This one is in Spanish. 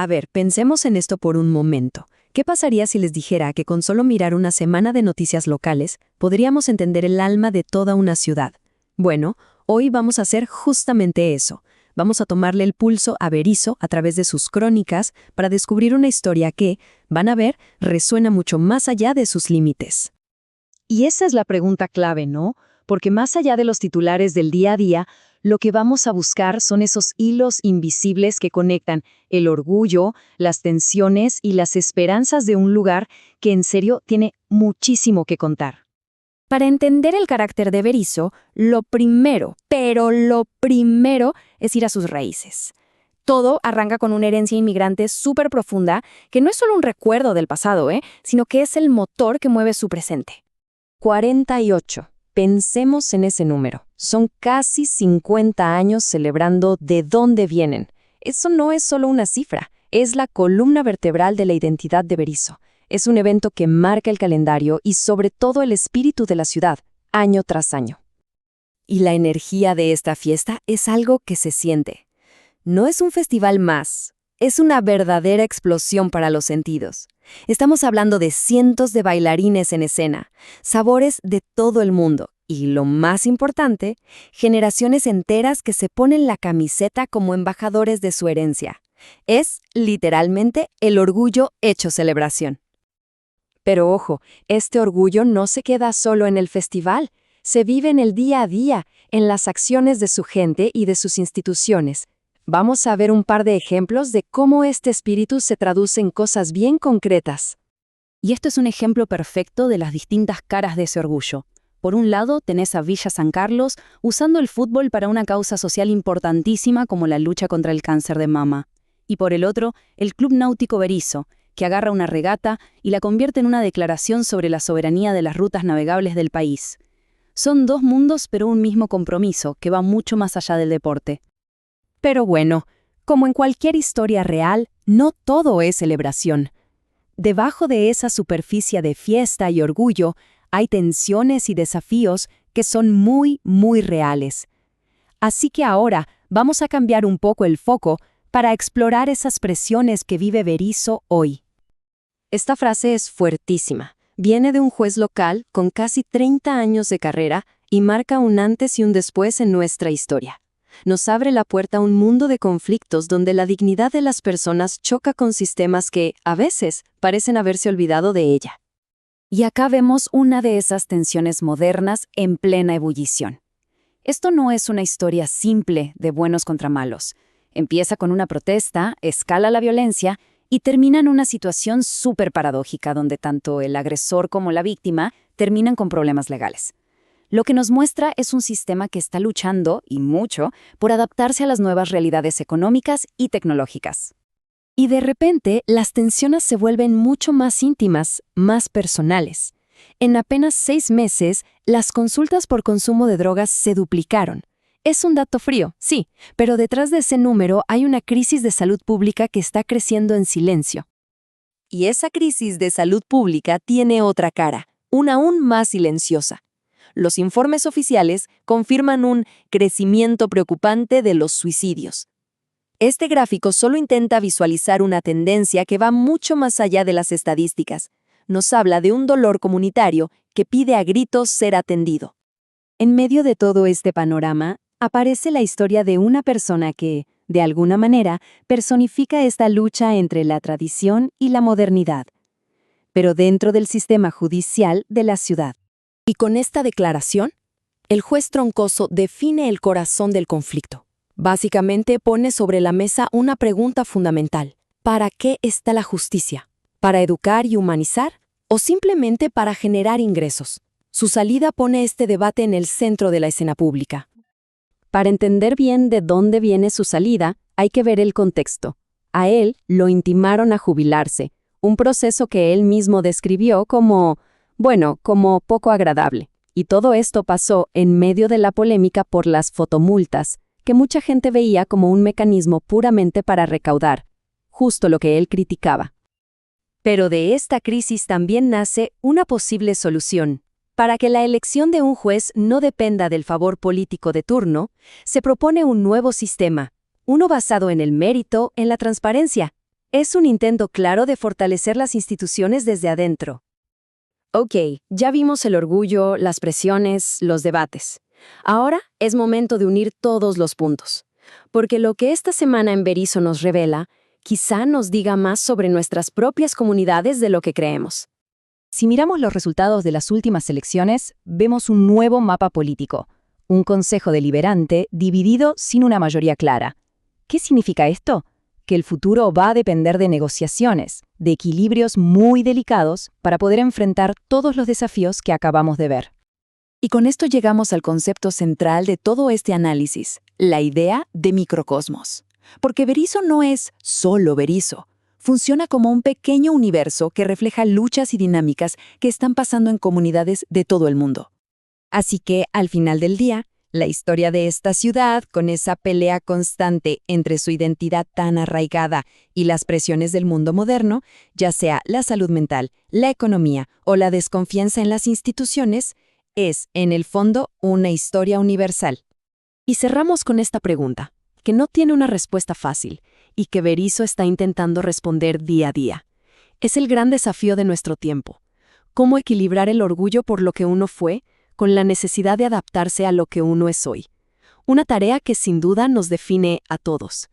A ver, pensemos en esto por un momento. ¿Qué pasaría si les dijera que con solo mirar una semana de noticias locales podríamos entender el alma de toda una ciudad? Bueno, hoy vamos a hacer justamente eso. Vamos a tomarle el pulso a Berisso a través de sus crónicas para descubrir una historia que, van a ver, resuena mucho más allá de sus límites. Y esa es la pregunta clave, ¿no? Porque más allá de los titulares del día a día, lo que vamos a buscar son esos hilos invisibles que conectan el orgullo, las tensiones y las esperanzas de un lugar que en serio tiene muchísimo que contar. Para entender el carácter de Berisso, lo primero, pero lo primero, es ir a sus raíces. Todo arranca con una herencia inmigrante súper profunda, que no es solo un recuerdo del pasado, sino que es el motor que mueve su presente. 48. Pensemos en ese número. Son casi 50 años celebrando de dónde vienen. Eso no es solo una cifra, es la columna vertebral de la identidad de Berisso. Es un evento que marca el calendario y sobre todo el espíritu de la ciudad, año tras año. Y la energía de esta fiesta es algo que se siente. No es un festival más, es una verdadera explosión para los sentidos. Estamos hablando de cientos de bailarines en escena, sabores de todo el mundo y, lo más importante, generaciones enteras que se ponen la camiseta como embajadores de su herencia. Es, literalmente, el orgullo hecho celebración. Pero ojo, este orgullo no se queda solo en el festival, se vive en el día a día, en las acciones de su gente y de sus instituciones. Vamos a ver un par de ejemplos de cómo este espíritu se traduce en cosas bien concretas. Y esto es un ejemplo perfecto de las distintas caras de ese orgullo. Por un lado, tenés a Villa San Carlos usando el fútbol para una causa social importantísima como la lucha contra el cáncer de mama. Y por el otro, el Club Náutico Berisso, que agarra una regata y la convierte en una declaración sobre la soberanía de las rutas navegables del país. Son dos mundos pero un mismo compromiso que va mucho más allá del deporte. Pero bueno, como en cualquier historia real, no todo es celebración. Debajo de esa superficie de fiesta y orgullo, hay tensiones y desafíos que son muy, muy reales. Así que ahora vamos a cambiar un poco el foco para explorar esas presiones que vive Berisso hoy. Esta frase es fuertísima. Viene de un juez local con casi 30 años de carrera y marca un antes y un después en nuestra historia. Nos abre la puerta a un mundo de conflictos donde la dignidad de las personas choca con sistemas que, a veces, parecen haberse olvidado de ella. Y acá vemos una de esas tensiones modernas en plena ebullición. Esto no es una historia simple de buenos contra malos. Empieza con una protesta, escala la violencia y termina en una situación súper paradójica donde tanto el agresor como la víctima terminan con problemas legales. Lo que nos muestra es un sistema que está luchando, y mucho, por adaptarse a las nuevas realidades económicas y tecnológicas. Y de repente, las tensiones se vuelven mucho más íntimas, más personales. En apenas 6 meses, las consultas por consumo de drogas se duplicaron. Es un dato frío, sí, pero detrás de ese número hay una crisis de salud pública que está creciendo en silencio. Y esa crisis de salud pública tiene otra cara, una aún más silenciosa. Los informes oficiales confirman un crecimiento preocupante de los suicidios. Este gráfico solo intenta visualizar una tendencia que va mucho más allá de las estadísticas. Nos habla de un dolor comunitario que pide a gritos ser atendido. En medio de todo este panorama, aparece la historia de una persona que, de alguna manera, personifica esta lucha entre la tradición y la modernidad, pero dentro del sistema judicial de la ciudad. Y con esta declaración, el juez Troncoso define el corazón del conflicto. Básicamente pone sobre la mesa una pregunta fundamental. ¿Para qué está la justicia? ¿Para educar y humanizar? ¿O simplemente para generar ingresos? Su salida pone este debate en el centro de la escena pública. Para entender bien de dónde viene su salida, hay que ver el contexto. A él lo intimaron a jubilarse, un proceso que él mismo describió como poco agradable. Y todo esto pasó en medio de la polémica por las fotomultas, que mucha gente veía como un mecanismo puramente para recaudar, justo lo que él criticaba. Pero de esta crisis también nace una posible solución. Para que la elección de un juez no dependa del favor político de turno, se propone un nuevo sistema, uno basado en el mérito, en la transparencia Es un intento claro de fortalecer las instituciones desde adentro. Ok, ya vimos el orgullo, las presiones, los debates. Ahora es momento de unir todos los puntos. Porque lo que esta semana en Verismo nos revela, quizá nos diga más sobre nuestras propias comunidades de lo que creemos. Si miramos los resultados de las últimas elecciones, vemos un nuevo mapa político, un consejo deliberante dividido sin una mayoría clara. ¿Qué significa esto? Que el futuro va a depender de negociaciones, de equilibrios muy delicados para poder enfrentar todos los desafíos que acabamos de ver. Y con esto llegamos al concepto central de todo este análisis, la idea de microcosmos. Porque Verismo no es solo Verismo. Funciona como un pequeño universo que refleja luchas y dinámicas que están pasando en comunidades de todo el mundo. Así que, al final del día, la historia de esta ciudad, con esa pelea constante entre su identidad tan arraigada y las presiones del mundo moderno, ya sea la salud mental, la economía o la desconfianza en las instituciones, es, en el fondo, una historia universal. Y cerramos con esta pregunta, que no tiene una respuesta fácil y que Verismo está intentando responder día a día. Es el gran desafío de nuestro tiempo. ¿Cómo equilibrar el orgullo por lo que uno fue con la necesidad de adaptarse a lo que uno es hoy? Una tarea que sin duda nos define a todos.